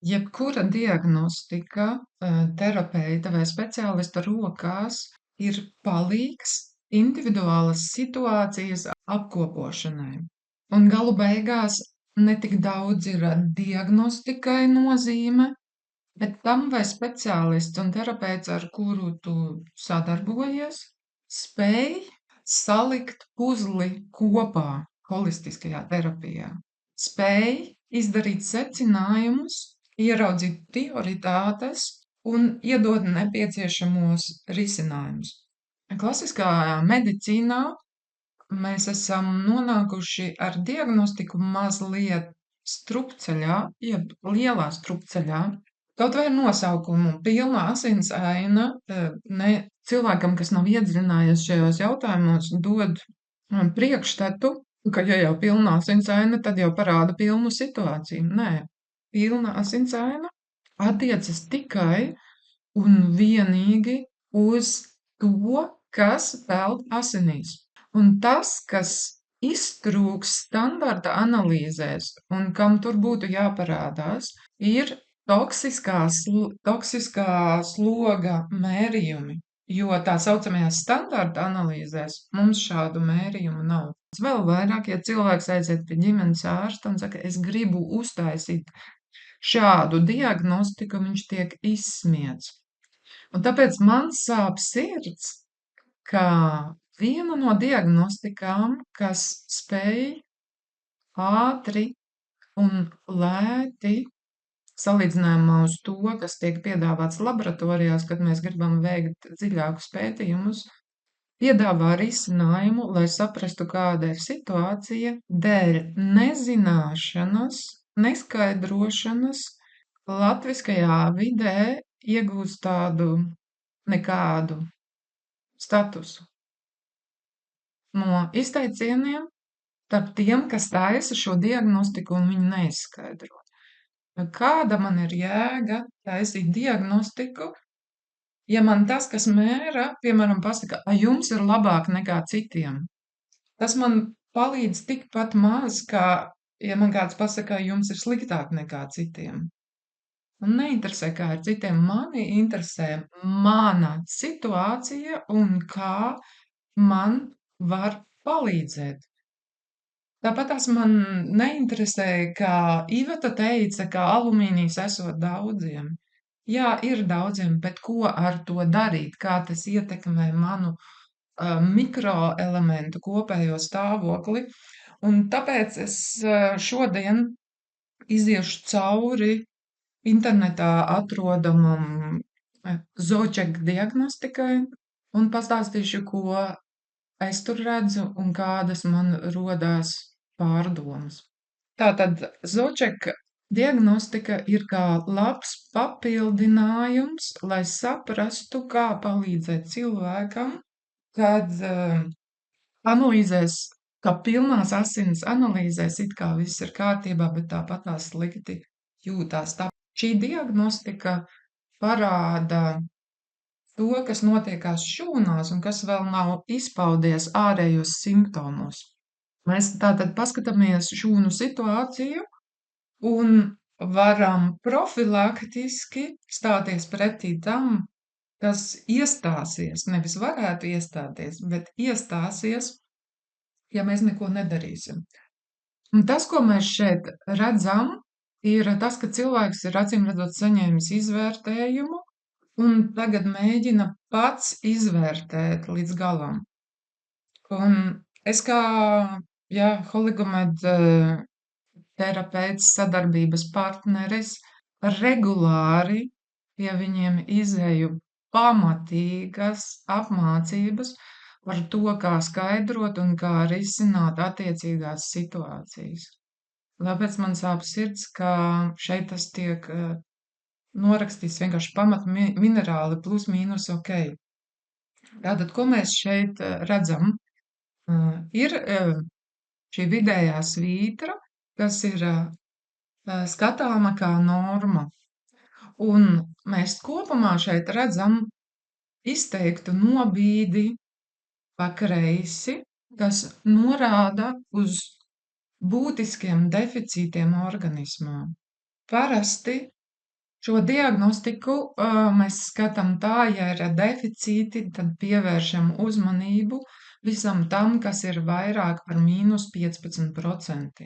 Jebkura diagnostika, terapeita vai speciālista rokās ir palīgs individuālas situācijas apkopošanai. Un galu beigās ne tik daudz ir diagnostikai nozīme, bet tam, vai speciālists un terapeits, ar kuru tu sadarbojies, spēj salikt puzli kopā holistiskajā terapijā, spēj izdarīt secinājumus, ieraudzīt prioritātes un iedot nepieciešamos risinājumus. Klasiskā medicīnā mēs esam nonākuši ar diagnostiku mazliet strupceļā, jeb lielā strupceļā. Kaut vai ar nosaukumu pilna asinsaina cilvēkam, kas nav iedziļinājies šajos jautājumos, dod priekšstatu, ka ja jau pilna asinsaina, tad jau parāda pilnu situāciju. Nē, pilna asinsaina attiecas tikai un vienīgi uz to, kas peld asinīs. Un tas, kas iztrūks standarta analīzēs un kam tur būtu jāparādās, ir toksiskā sloga mērījumi, jo tā saucamajās standarta analīzēs mums šādu mērījumu nav. Vēl vairāk, ja cilvēks aiziet pie ģimenes ārsta un saka, es gribu uztaisīt šādu diagnostiku, viņš tiek izsmiets. Un tāpēc man sāp sirds, ka viena no diagnostikām, kas spēj ātri un lēti salīdzinājumā uz to, kas tiek piedāvāts laboratorijās, kad mēs gribam veikt dziļākus pētījumus, piedāvā risinājumu, lai saprastu, kāda ir situācija, dēļ nezināšanas, neskaidrošanas latviskajā vidē iegūst tādu nekādu statusu. No izteicieniem starp tiem, kas taisa šo diagnostiku un viņu neizskaidro. Kāda man ir jēga taisīt diagnostiku, ja man tas, kas mēra, piemēram, pasaka, jums ir labāk nekā citiem? Tas man palīdz tikpat maz, kā, ja man kāds pasaka, jums ir sliktāk nekā citiem. Man neinteresē, kā ar citiem, mani interesē mana situācija un kā man var palīdzēt. Tāpat tās man neinteresē, kā Iveta teica, ka alumīnijas esot daudziem. Jā, ir daudziem, bet ko ar to darīt? Kā tas ietekmē manu mikroelementu kopējo stāvokli? Un tāpēc es šodien iziešu cauri internetā atrodamam Zoček diagnostikai un pastāstīšu, ko es tur redzu un kādas man rodās pārdomas. Tātad Zoček diagnostika ir kā labs papildinājums, lai saprastu, kā palīdzēt cilvēkam, kad analīzēs, kā pilnās asins analīzēs, it kā viss ir kārtībā, bet tāpat tās slikti jūtās. Šī diagnostika parāda to, kas notiekās šūnās un kas vēl nav izpaudies ārējos simptomos. Mēs tātad paskatāmies šūnu situāciju un varam profilaktiski stāties pretī tam, kas iestāsies, nevis varētu iestāties, bet iestāsies, ja mēs neko nedarīsim. Un tas, ko mēs šeit redzam, ir tas, ka cilvēks ir acīmredzot saņēmis izvērtējumu un tagad mēģina pats izvērtēt līdz galam. Un es kā Holigomed terapeits, sadarbības partneris, regulāri pie viņiem izēju pamatīgas apmācības par to, kā skaidrot un kā risināt attiecīgās situācijas. Tāpēc man sāp sirds, ka šeit tas tiek norakstīts vienkārši pamat minerāli plus mīnus ok. Tātad, ko mēs šeit redzam? Ir šī vidējā svītra, kas ir skatāma kā norma. Un mēs kopumā šeit redzam izteiktu nobīdi pa kreisi, kas norāda uz būtiskiem deficītiem organismā. Parasti Šo diagnostiku mēs skatām tā, ja ir deficīti, tad pievēršam uzmanību visam tam, kas ir vairāk par -15%.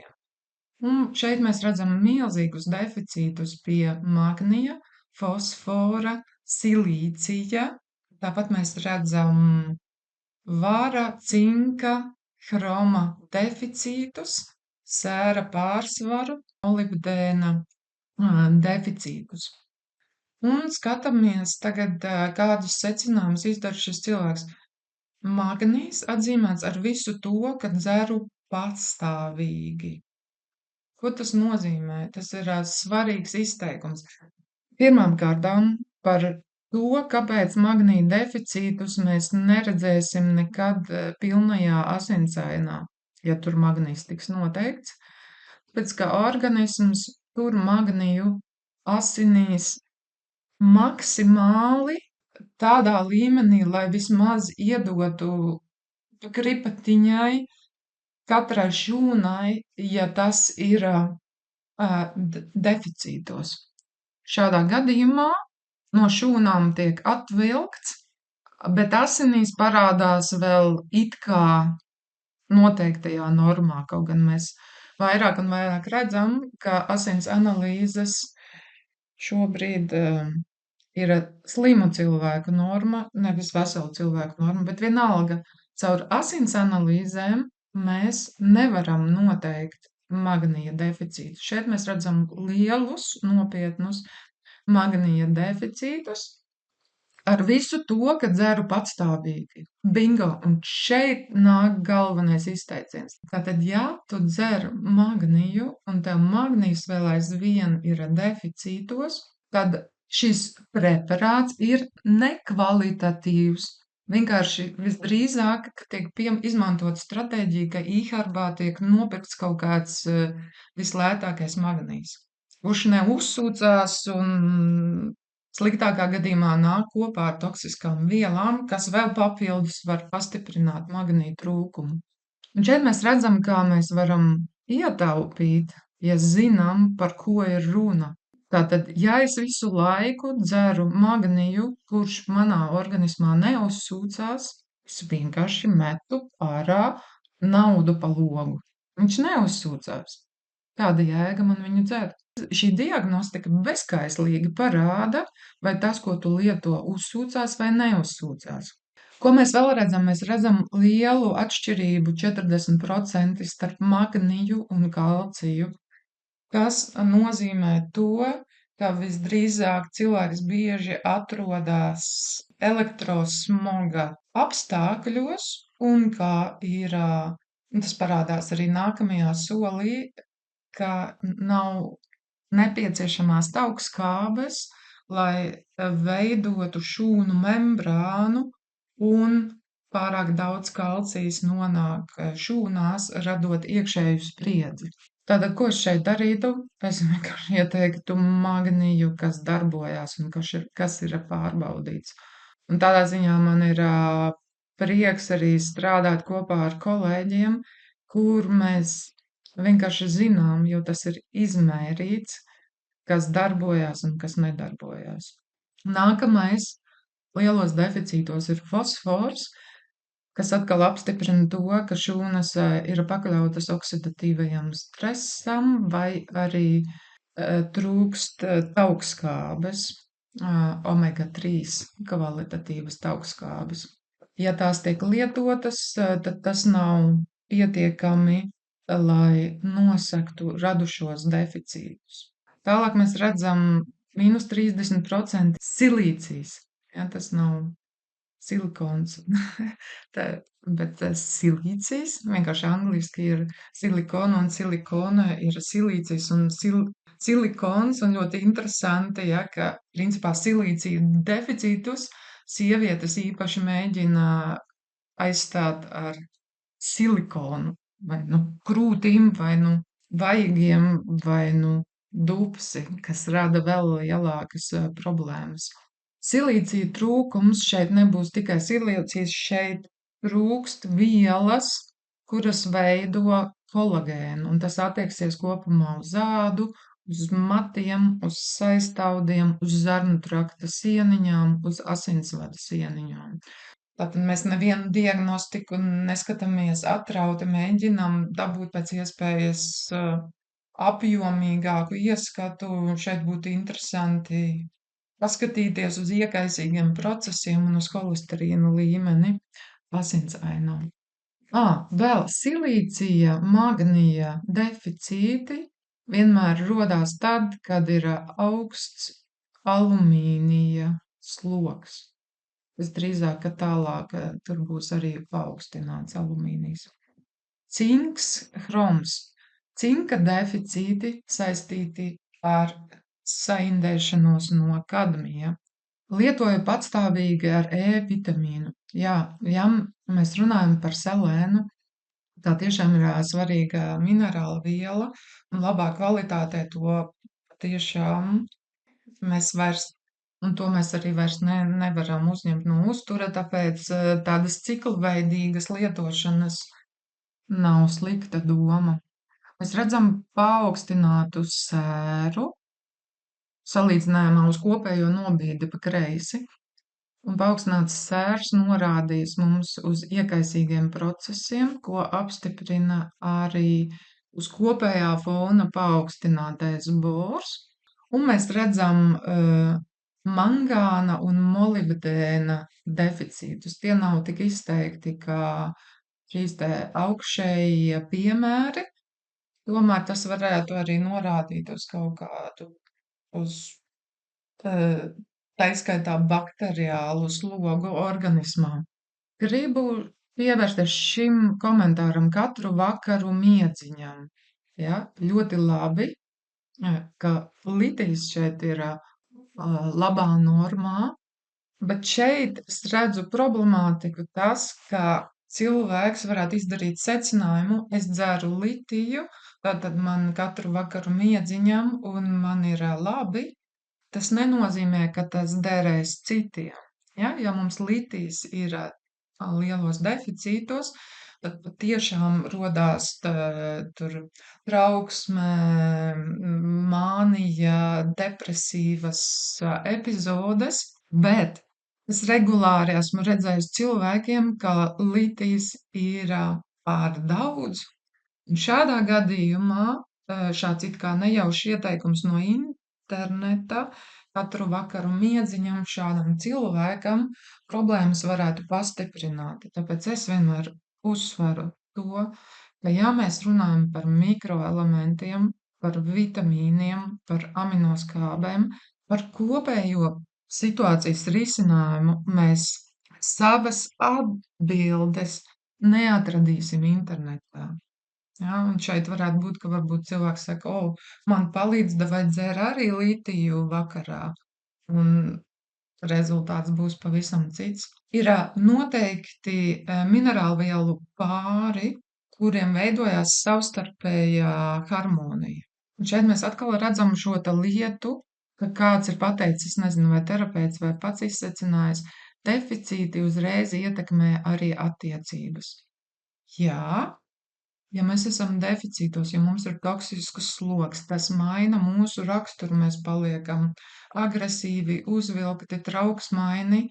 Un šeit mēs redzam milzīgus deficītus pie magnija, fosfora, silīcija. Tāpat mēs redzam vara, cinka, hroma deficītus, sēra pārsvaru, molibdēna deficītus. Un skatāmies tagad, kādus secinājumus izdara šis cilvēks. Magnijs atzīmēts ar visu to, ka dzeru patstāvīgi. Ko tas nozīmē? Tas ir svarīgs izteikums. Pirmām kārtām par to, kāpēc magnija deficītus mēs neredzēsim nekad pilnajā asinsainā, ja tur magnijs tiks noteikts. Tāpēc, ka organisms tur magniju asinīs maksimāli tādā līmenī, lai vismaz iedotu gripatiņai katrai šūnai, ja tas ir deficītos. Šādā gadījumā no šūnām tiek atvilkts, bet asinīs parādās vēl it kā noteiktajā normā, kaut gan mēs vairāk un vairāk redzam, ka asins analīzes šobrīd ir slimu cilvēku norma, nevis veselu cilvēku norma, bet vienalga caur asins analīzēm mēs nevaram noteikt magnija deficītu. Šeit mēs redzam lielus, nopietnus magnija deficītus ar visu to, ka dzeru patstāvīgi. Bingo! Un šeit nāk galvenais izteiciens. Tātad, ja tu dzer magniju un tev magnijs vēl aizvien ir deficītos, tad šis preparāts ir nekvalitatīvs. Vienkārši visdrīzāk tiek izmantot stratēģija, ka e-herbā tiek nopirkts kaut kāds vislētākais magnijs. Kurš neuzsūcās un sliktākā gadījumā nāk kopā ar toksiskām vielām, kas vēl papildus var pastiprināt magnija trūkumu. Un šeit mēs redzam, kā mēs varam ietaupīt, ja zinām, par ko ir runa. Tātad, ja es visu laiku dzeru magniju, kurš manā organismā neuzsūcās, es vienkārši metu ārā naudu pa logu. Viņš neuzsūcās. Kāda jēga man viņu dzert? Šī diagnostika bezkaislīgi parāda, vai tas, ko tu lieto, uzsūcās vai neuzsūcās. Ko mēs vēl redzam? Mēs redzam lielu atšķirību 40% starp magniju un kalciju, kas nozīmē to, ka visdrīzāk cilvēks bieži atrodas elektrosmoga apstākļos un kā ir, tas parādās arī nākamajā solī, ka nav nepieciešamās taukskābes, lai veidotu šūnu membrānu un pārāk daudz kalcijas nonāk šūnās, radot iekšēju spriedzi. Tātad, ko es šeit darītu? Es vienkārši ieteiktu magniju, kas darbojās un kas ir pārbaudīts. Un tādā ziņā man ir prieks arī strādāt kopā ar kolēģiem, kur mēs vienkārši zinām, jo tas ir izmērīts, kas darbojās un kas nedarbojās. Nākamais lielos deficītos ir fosfors, kas atkal apstiprina to, ka šūnas ir pakļautas oksidatīvajam stresam vai arī trūkst taukskābes, omega-3 kvalitatīvas taukskābes. Ja tās tiek lietotas, tad tas nav pietiekami, lai nosaktu radušos deficītus. Tālāk mēs redzam -30% silīcijas. Ja, tas nav silikons, bet silīcijas, vienkārši angliski ir silikona un silikona ir silīcijas un silikons, un ļoti interesanti, ja, ka principā silīcija deficītus sievietes īpaši mēģina aizstāt ar silikonu, vai krūtīm, vai vaigiem, vai dupsi, kas rada vēl lielākas problēmas. Silīcija trūkums šeit nebūs tikai silīcijas, šeit trūkst vielas, kuras veido kolagēnu, un tas attieksies kopumā uz ādu, uz matiem, uz saistaudiem, uz zarnu trakta sieniņām, uz asinsvadu sieniņām. Tātad mēs nevienu diagnostiku neskatāmies atrauti, mēģinam dabūt pēc iespējas apjomīgāku ieskatu. Šeit būtu interesanti paskatīties uz iekaisīgiem procesiem un uz holesterīna līmeni asinsainā. Vēl silīcija, magnija deficīti vienmēr rodās tad, kad ir augsts alumīnija sloks. Visdrīzāk, ka tālāk tur būs arī paaugstināts alumīnijs. Cinks, hroms. Cinka deficīti saistīti ar saindēšanos no kadmija. Lietoju patstāvīgi ar E vitamīnu. Jā, ja mēs runājam par selēnu, tā tiešām ir svarīga minerāla viela, un labā kvalitātē to tiešām mēs vairs, un to mēs arī vairs nevaram uzņemt no uztura, tāpēc tādas ciklveidīgas lietošanas nav slikta doma. Mēs redzam paaugstinātu sēru, salīdzinājumā uz kopējo nobīdi pa kreisi, un paaugstināts sērs norādīs mums uz iekaisīgiem procesiem, ko apstiprina arī uz kopējā fona paaugstinātais bors, un mēs redzam mangāna un molibdēna deficītus. Tie nav tik izteikti kā šīs te augšējie piemēri, tomēr tas varētu arī norādīt uz kaut kādu, uz taiskaitā bakteriālu slogu organismā. Gribu pievērsties šim komentāram katru vakaru miedziņam. Ja? Ļoti labi, ka litijs šeit ir labā normā, bet šeit es redzu problemātiku tas, ka cilvēks varētu izdarīt secinājumu, es dzeru litiju, tātad man katru vakaru miedziņam un man ir labi. Tas nenozīmē, ka tas derēs citiem. Ja mums litijs ir lielos deficītos, tad patiešām rodās tur trauksme, mānija, depresīvas epizodes, bet es regulāri esmu redzējis cilvēkiem, ka litijs ir pār daudz. Un šādā gadījumā šāds it kā nejaušs ieteikums no interneta katru vakaru miedziņam šādam cilvēkam problēmas varētu pastiprināt. Tāpēc es vienmēr uzsveru to, ka ja mēs runājam par mikroelementiem, par vitamīniem, par aminoskābēm, par kopējo situācijas risinājumu, mēs savas atbildes neatradīsim internetā. Ja, un šeit varētu būt, ka varbūt cilvēks saka, man palīdz, vai dzer arī litiju vakarā, un rezultāts būs pavisam cits. Ir noteikti minerālvielu pāri, kuriem veidojās savstarpējā harmonija. Un šeit mēs atkal redzam šo lietu, ka kāds ir pateicis, nezinu, vai terapeits vai pats izsecinājis, deficīti uzreiz ietekmē arī attiecības. Jā. Ja mēs esam deficītos, ja mums ir toksisks sloks, tas maina mūsu raksturu, mēs paliekam agresīvi, uzvilkti, trauksmaini,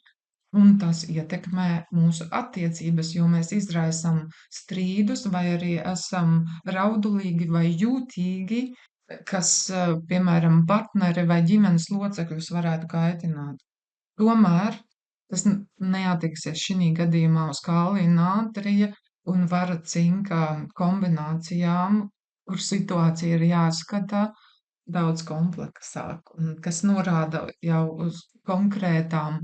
un tas ietekmē mūsu attiecības, jo mēs izraisam strīdus vai arī esam raudulīgi vai jūtīgi, kas, piemēram, partneri vai ģimenes locekļus varētu kaitināt. Tomēr tas neatiksies šī gadījumā uz kālija nātrija un vara cinka kombinācijām, kur situācija ir jāskata daudz kompleksāk, un kas norāda jau uz konkrētām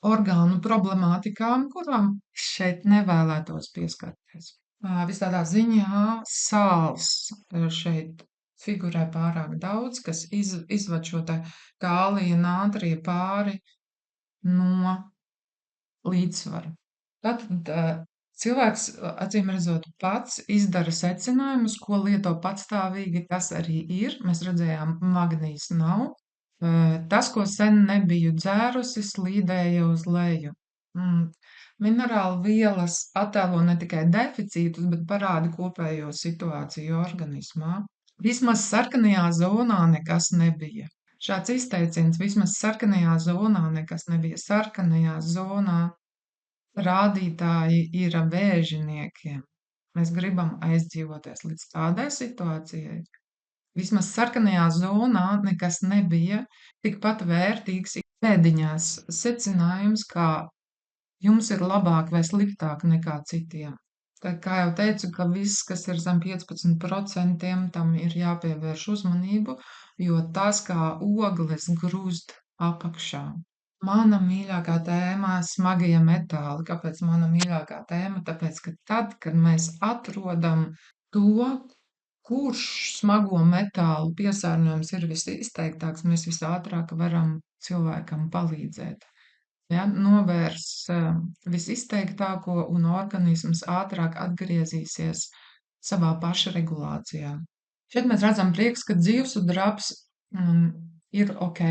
orgānu problemātikām, kurām šeit nevēlētos pieskarties. Visādā ziņā sāls šeit figurē pārāk daudz, kas izved šo te kālija nātrija pāri no līdzsvara. Tātad cilvēks, acīm redzot, pats izdara secinājumus, ko lieto patstāvīgi, tas arī ir. Mēs redzējām, magnijs nav. Tas, ko sen nebiju dzērusi, slīdēja uz leju. Minerālu vielas attēlo ne tikai deficītus, bet parāda kopējo situāciju organismā. Vismaz sarkanajā zonā nekas nebija. Šāds izteiciens vismaz sarkanajā zonā nekas nebija. Sarkanajā zonā rādītāji ir vēžiniekiem. Mēs gribam aizdzīvoties līdz tādai situācijai. Vismaz sarkanajā zonā nekas nebija tikpat vērtīgs pēdiņās secinājums, kā jums ir labāk vai sliktāk nekā citiem. Tā kā jau teicu, ka viss, kas ir zem 15%, tam ir jāpievērš uzmanību, jo tas kā ogles grūst apakšā. Mana mīļākā tēma - smagie metāli. Kāpēc mana mīļākā tēma? Tāpēc, ka tad, kad mēs atrodam to, kurš smago metālu piesārņojums ir visizteiktāks, mēs visātrāk varam cilvēkam palīdzēt. Ja, novērs visizteiktāko un organisms ātrāk atgriezīsies savā pašregulācijā. Šeit mēs redzam prieks, ka dzīvsudrabs ir ok.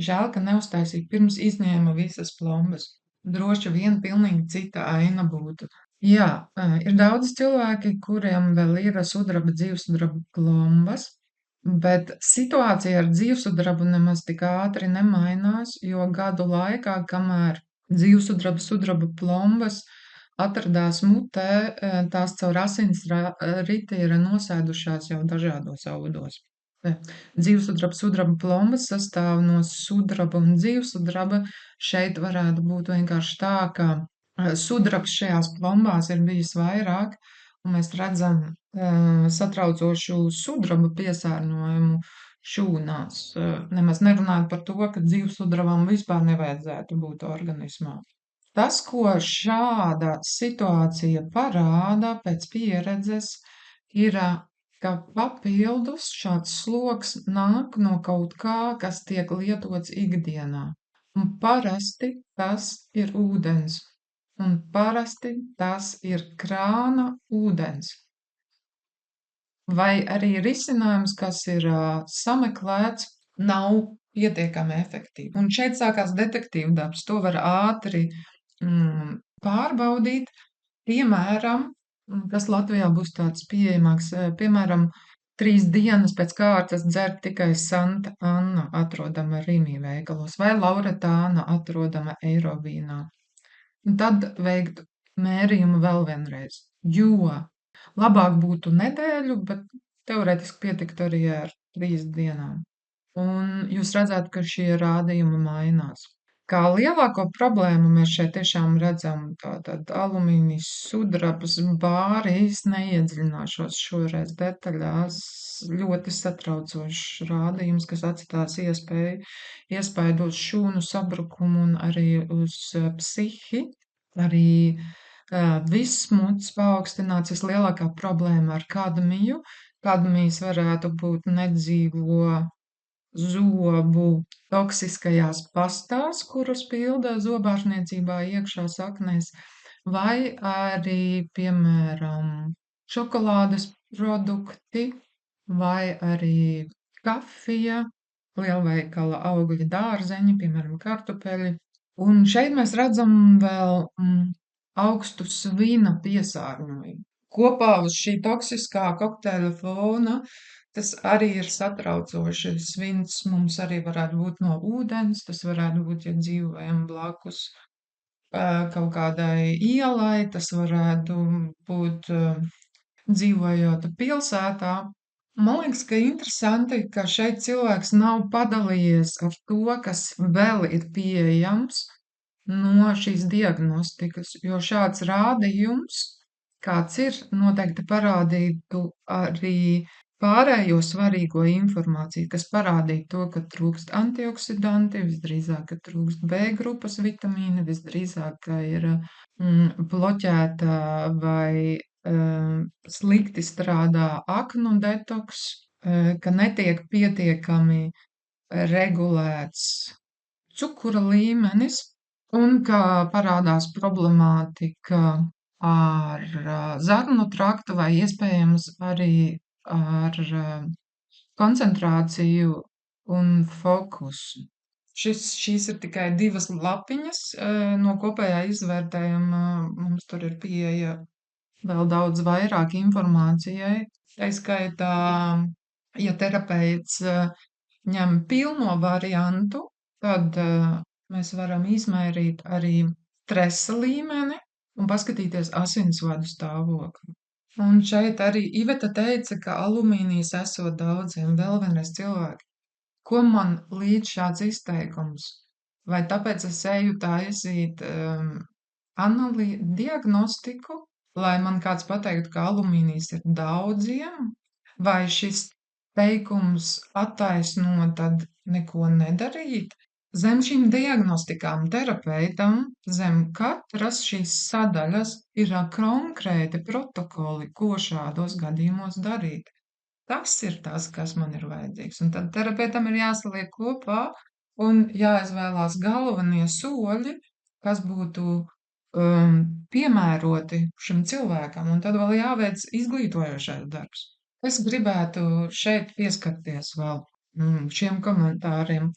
Žēl, ka neuztaisīja pirms izņēma visas plombas. Droši vien pilnīgi cita aina būtu. Jā, ir daudz cilvēki, kuriem vēl ir sudraba dzīvsudraba plombas, bet situācija ar dzīvsudrabu nemaz tik ātri nemainās, jo gadu laikā, kamēr dzīvsudraba sudraba plombas atradās mutē, tās caur asins riti ir nosēdušās jau dažādos audos. Dzīvsudraba sudraba plombas sastāv no sudraba un dzīvsudraba. Šeit varētu būt vienkārši tā, ka sudrabs šajās plombās ir bijis vairāk, un mēs redzam satraucošu sudraba piesārņojumu šūnās. Nemaz nerunājot par to, ka dzīvsudrabam vispār nevajadzētu būt organismā. Tas, ko šāda situācija parāda pēc pieredzes, ir ka papildus šāds sloks nāk no kaut kā, kas tiek lietots ikdienā. Un parasti tas ir ūdens. Un parasti tas ir krāna ūdens. Vai arī risinājums, kas ir sameklēts, nav pietiekami efektīvi. Un šeit sākās detektīvu darbs. To var ātri pārbaudīt. Piemēram, kas Latvijā būs tāds pieejamāks, piemēram, 3 dienas pēc kārtas dzert tikai Santa Anna atrodama Rīmī veikalos vai Lauretāna atrodama Eirovīnā. Un tad veikt mērījumu vēl vienreiz, jo labāk būtu nedēļu, bet teorētiski pietiktu arī ar 3 dienām. Un jūs redzētu, ka šie rādījumi mainās. Kā lielāko problēmu mēs šeit tiešām redzam tātad alumīnijas sudrabs bāri. Es neiedziļināšos šoreiz detaļās. Ļoti satraucošs rādījums, kas atstās iespaidu uz šūnu sabrukumu un arī uz psihi. Arī viss muts paaugstināts. Vislielākā problēma ar kadmiju. Kadmijs varētu būt nedzīvo zobu toksiskajās pastās, kuras pilda zobārstniecībā iekšā saknēs, vai arī, piemēram, šokolādes produkti, vai arī kafija, lielveikala augļi dārzeņi, piemēram, kartupeļi. Un šeit mēs redzam vēl augstu svina piesārņojumu. Kopā uz šī toksiskā kokteļa fona tas arī ir satraucoši. Svins mums arī varētu būt no ūdens, tas varētu būt, ja dzīvojam blakus kaut kādai ielai, tas varētu būt dzīvojot pilsētā. Man liekas, ka interesanti, ka šeit cilvēks nav padalījies ar to, kas vēl ir pieejams no šīs diagnostikas, jo šāds rādījums, kāds ir, noteikti parādītu arī pārējo svarīgo informāciju, kas parādīja to, ka trūkst antioksidanti, visdrīzāk, ka trūkst B grupas vitamīni, visdrīzāk, ka ir bloķēta vai slikti strādā aknu detoks, ka netiek pietiekami regulēts cukura līmenis un ka parādās problemātika ar zarnu traktu vai iespējams arī ar koncentrāciju un fokusu. Šīs ir tikai 2 lapiņas no kopējā izvērtējuma. Mums tur ir pieeja vēl daudz vairāk informācijai. Tā skaitā Ja terapeits ņem pilno variantu, tad mēs varam izmērīt arī stresa līmeni un paskatīties asinsvadu stāvokli. Un šeit arī Iveta teica, ka alumīnijas esot daudziem. Vēl vienreiz cilvēki, ko man līdz šāds izteikums? Vai tāpēc es eju taisīt diagnostiku, lai man kāds pateiktu, ka alumīnijas ir daudziem? Vai šis teikums attaisno tad neko nedarīt? Zem šīm diagnostikām terapeitam, zem katras šīs sadaļas ir konkrēti protokoli, ko šādos gadījumos darīt. Tas ir tas, kas man ir vajadzīgs. Un tad terapeitam ir jāsaliek kopā un jāizvēlās galvenie soļi, kas būtu piemēroti šim cilvēkam, un tad vēl jāveic izglītojošais darbs. Es gribētu šeit pieskarties vēl šiem komentāriem.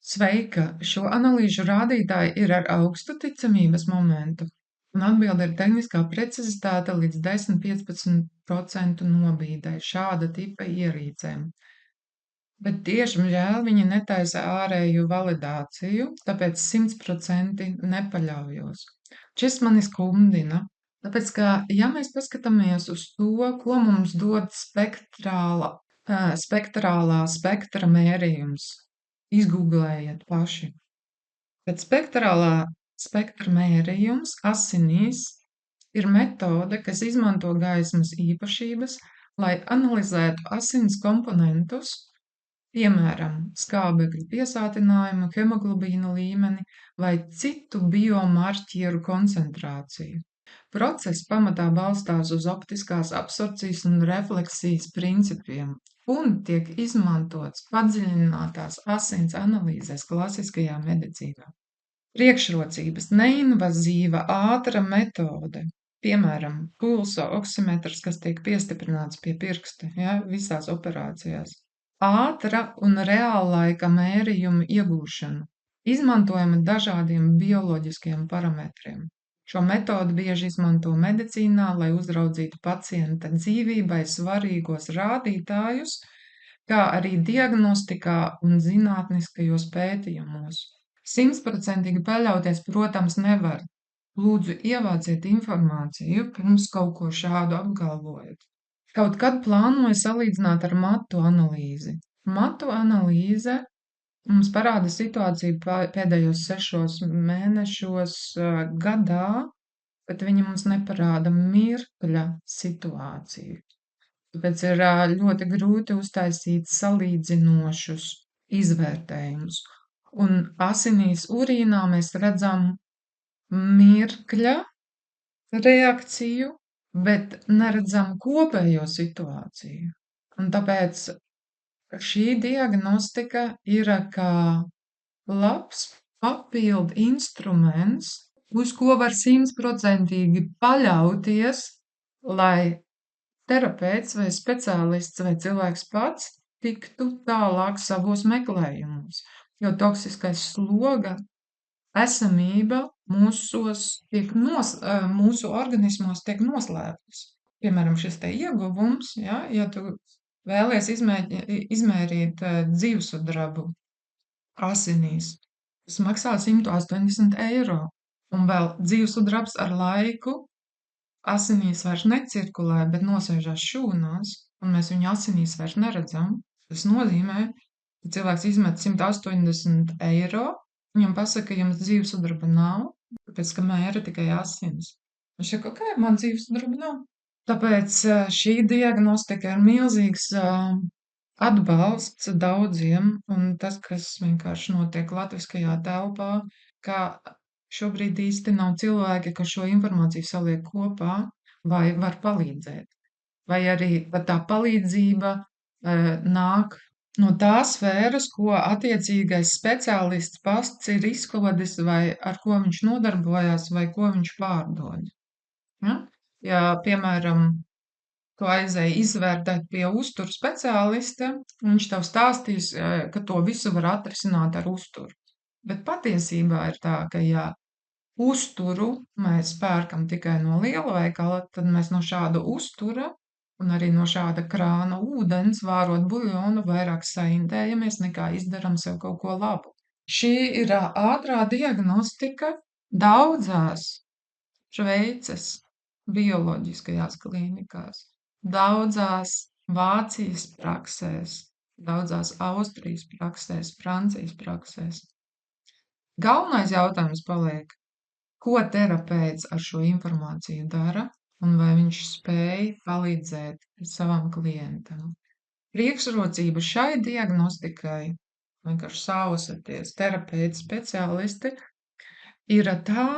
Sveika! Šo analīžu rādītāji ir ar augstu ticamības momentu, un atbilde ir tehniskā precizitāte līdz 10–15% nobīdei šāda tipa ierīcēm. Bet diemžēl viņi netaisa ārēju validāciju, tāpēc 100% nepaļaujos. Šis mani skumdina, tāpēc, ka, ja mēs paskatāmies uz to, ko mums dod spektrālā spektra mērījums, izgūglējiet paši. Bet spektrālā spektra mērījums asinīs ir metode, kas izmanto gaismas īpašības, lai analizētu asins komponentus, piemēram, skābekļa piesātinājumu, hemoglobīna līmeni vai citu biomarķieru koncentrāciju. Process pamatā balstās uz optiskās absorpcijas un refleksijas principiem un tiek izmantots padziļinātās asins analīzēs klasiskajā medicīnā. Priekšrocības – neinvazīva, ātra metode, piemēram, pulsa oksimetrs, kas tiek piestiprināts pie pirksta, visās operācijās. Ātra un reāllaika mērījuma iegūšana, izmantojama dažādiem bioloģiskiem parametriem. Šo metodi bieži izmanto medicīnā, lai uzraudzītu pacienta dzīvībai svarīgos rādītājus, kā arī diagnostikā un zinātniskajos pētījumos. 100% paļauties, protams, nevar. Lūdzu, ievāciet informāciju, pirms kaut ko šādu apgalvojat. Kaut kad plānoju salīdzināt ar matu analīzi. Matu analīze mums parāda situāciju pēdējos 6 mēnešos gadā, bet viņa mums neparāda mirkļa situāciju. Tāpēc ir ļoti grūti uztaisīt salīdzinošus izvērtējumus. Un asinīs urīnā mēs redzam mirkļa reakciju, bet neredzam kopējo situāciju. Un tāpēc šī diagnostika ir kā labs papildu instruments, uz ko var 100% paļauties, lai terapeits vai speciālists vai cilvēks pats tiktu tālāk savos meklējumos, jo toksiskais sloga esamība mūsu organismos tiek noslēptas. Piemēram, šis te ieguvums, ja tu vēlies izmērīt dzīvsudrabu asinīs, tas maksā 180 eiro, un vēl dzīvsudrabs ar laiku asinīs vairs necirkulē, bet nosēžās šūnās, un mēs viņu asinīs vairs neredzam. Tas nozīmē, ka cilvēks izmet 180 eiro, viņam pasaka, ka jums dzīvsudraba nav, tāpēc, ka mēra tikai asins. Viņš saka, ok, man dzīvsudraba nav. Tāpēc šī diagnostika ir milzīgs atbalsts daudziem, un tas, kas vienkārši notiek latviskajā telpā, ka šobrīd īsti nav cilvēki, kas šo informāciju saliek kopā vai var palīdzēt. Vai arī tā palīdzība nāk no tās sfēras, ko attiecīgais speciālists pats ir izkodis vai ar ko viņš nodarbojās vai ko viņš pārdod. Ja, piemēram, tu aizēji izvērtēt pie uzturu speciālista, viņš tev stāstīs, ka to visu var atrisināt ar uzturu. Bet patiesībā ir tā, ka ja uzturu mēs pērkam tikai no lielveikala, tad mēs no šāda uztura Un arī no šāda krāna ūdens, vārot buļļonu, vairāk saindējamies nekā izdaram sev kaut ko labu. Šī ir ātrā diagnostika daudzās Šveices bioloģiskajās klīnikās, daudzās Vācijas praksēs, daudzās Austrijas praksēs, Francijas praksēs. Galvenais jautājums paliek, ko terapeits ar šo informāciju dara un vai viņš spēj palīdzēt savam klientam. Priekšrocība šai diagnostikai, vienkārši sausieties, terapeiti, speciālisti, ir tā,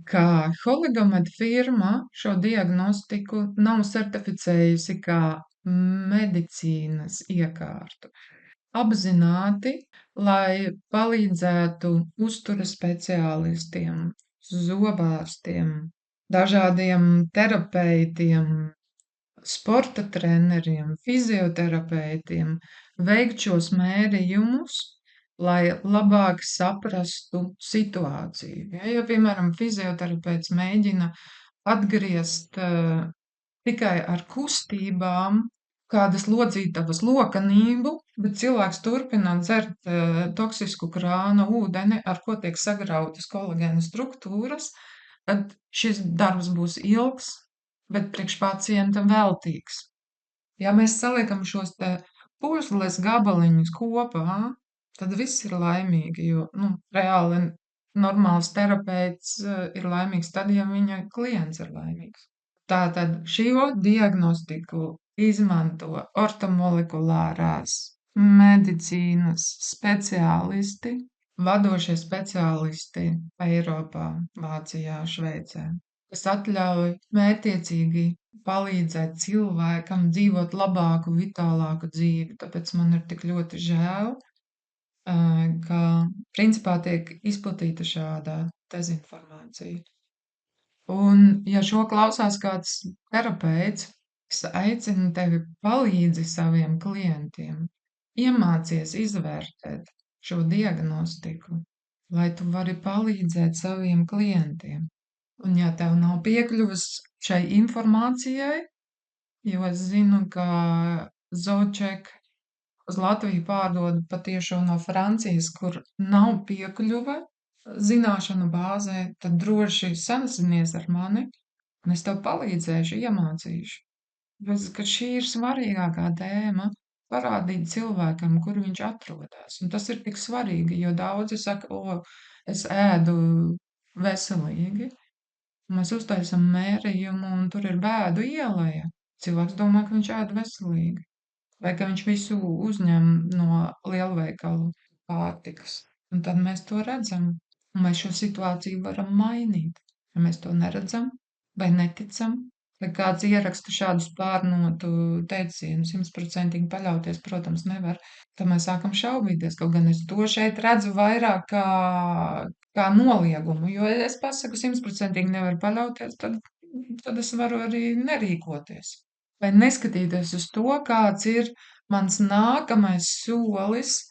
ka Holigomed firma šo diagnostiku nav certificējusi kā medicīnas iekārtu. Apzināti, lai palīdzētu uztura speciālistiem, zobārstiem, dažādiem terapeitiem, sporta treneriem, fizioterapeitiem veikt šos mērījumus, lai labāk saprastu situāciju. Ja, piemēram, fizioterapeits mēģina atgriezt tikai ar kustībām kādas lodzītavas lokanību, bet cilvēks turpina dzert toksisku krāna ūdeni, ar ko tiek sagrautas kolagēna struktūras, tad šis darbs būs ilgs, bet priekš pacienta veltīgs. Ja mēs saliekam šos te puzles gabaliņus kopā, tad viss ir laimīgi, jo, reāli normāls terapeits ir laimīgs tad, ja viņa klients ir laimīgs. Tātad šo diagnostiku izmanto ortomolekulārās medicīnas speciālisti, vadošie speciālisti Eiropā, Vācijā, Šveicē, kas atļauj mērķiecīgi palīdzēt cilvēkam dzīvot labāku, vitālāku dzīvi. Tāpēc man ir tik ļoti žēl, ka principā tiek izplatīta šāda dezinformācija. Un, ja šo klausās kāds terapeits, es aicinu tevi palīdzi saviem klientiem, iemācies izvērtēt šo diagnostiku, lai tu vari palīdzēt saviem klientiem. Un, ja tev nav piekļuvis šai informācijai, jo es zinu, ka Zoček uz Latviju pārdod patiešo no Francijas, kur nav piekļuve zināšanu bāzē, tad droši sazinies ar mani, un es tev palīdzēšu, iemācīšu. Ka šī ir svarīgākā tēma - parādīt cilvēkam, kur viņš atrodas. Un tas ir tik svarīgi, jo daudzi saka, es ēdu veselīgi. Mēs uztaisam mērījumu, un tur ir bēdu ieleja. Cilvēks domā, ka viņš ēd veselīgi. Vai ka viņš visu uzņem no lielveikalu pārtikas. Un tad mēs to redzam. Un mēs šo situāciju varam mainīt. Ja mēs to neredzam vai neticam, vai kāds ieraksta šādus pārnotu teicienus, 100% paļauties, protams, nevar, tad mēs sākam šaubīties. Kaut gan es to šeit redzu vairāk kā noliegumu, jo ja es pasaku 100% nevar paļauties, tad es varu arī nerīkoties. Vai neskatīties uz to, kāds ir mans nākamais solis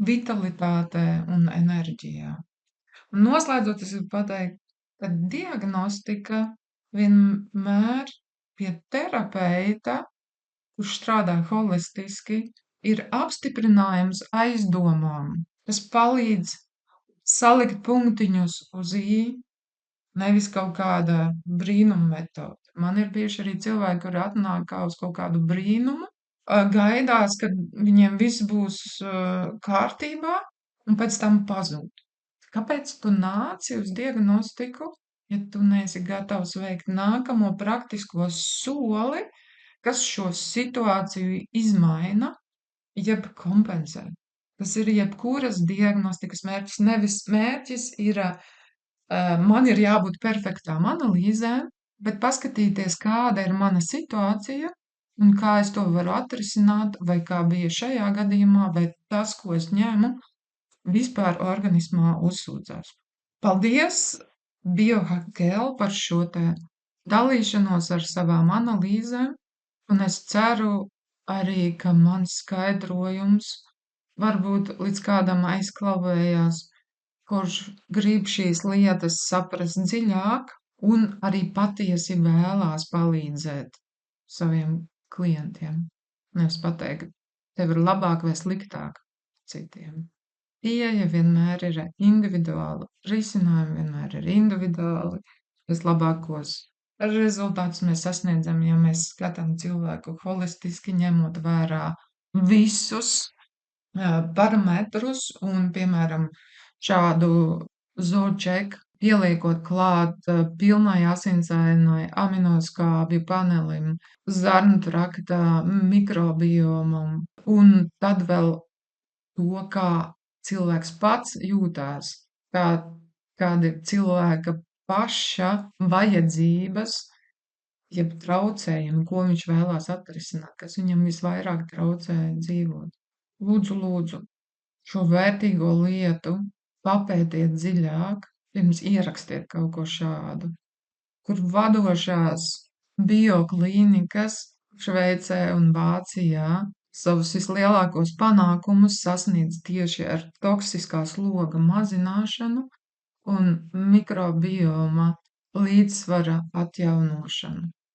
vitalitātē un enerģijā. Un noslēdzot, es gribu pateikt, ka diagnostika vienmēr pie terapeita, kurš strādā holistiski, ir apstiprinājums aizdomām, kas palīdz salikt punktiņus uz i, nevis kaut kāda brīnuma metode. Man ir bijuši arī cilvēki, kuri atnāk kā uz kaut kādu brīnumu, gaidās, ka viņiem viss būs kārtībā, un pēc tam pazūd. Kāpēc tu nāci uz diagnostiku, ja tu neesi gatavs veikt nākamo praktisko soli, kas šo situāciju izmaina, jeb kompensē? Tas ir jebkuras diagnostikas mērķis. Nevis mērķis ir, man ir jābūt perfektām analīzēm, bet paskatīties, kāda ir mana situācija un kā es to varu atrisināt, vai kā bija šajā gadījumā, vai tas, ko es ņemu, vispār organismā uzsūdzās. Paldies BioHackL par šo te dalīšanos ar savām analīzēm, un es ceru arī, ka mans skaidrojums varbūt līdz kādam aizklavējās, kurš grib šīs lietas saprast dziļāk un arī patiesi vēlās palīdzēt saviem klientiem. Nevis pateikt, tev ir labāk vai sliktāk citiem. Pieeja vienmēr ir individuāla, risinājumi vienmēr ir individuāli. Vislabākos rezultātus mēs sasniedzam, ja mēs skatām cilvēku holistiski, ņemot vērā visus parametrus un, piemēram, šādu zočeku pieliekot klāt pilnai asinsainai aminoskābju panelim, zarnu trakta mikrobiomam un tad vēl to, kā cilvēks pats jūtās, kā, kāda ir cilvēka paša vajadzības, jeb traucējumi, ko viņš vēlās atrisināt, kas viņam visvairāk traucē dzīvot. Lūdzu, šo vērtīgo lietu papētiet dziļāk, pirms ierakstiet kaut ko šādu, kur vadošās bioklīnikas Šveicē un Vācijā savus vislielākos panākumus sasniedz tieši ar toksiskā sloga mazināšanu un mikrobioma līdzsvara atjaunošanu.